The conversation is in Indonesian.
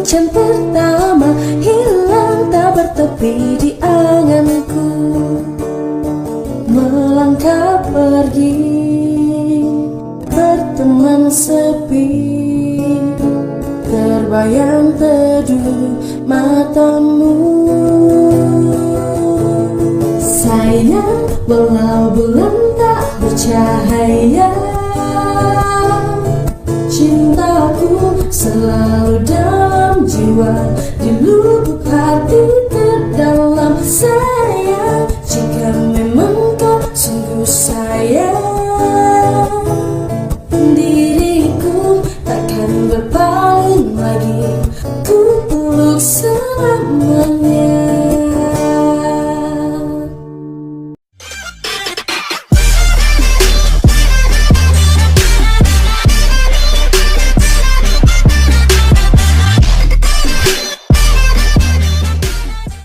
kencan pertama hilang tak bertepi di anganku. Melangkah pergi, berteman sepi, terbayang teduh matamu. Sayang, walau bulan tak bercahaya, cintaku selalu dalam jiwa, di lubuk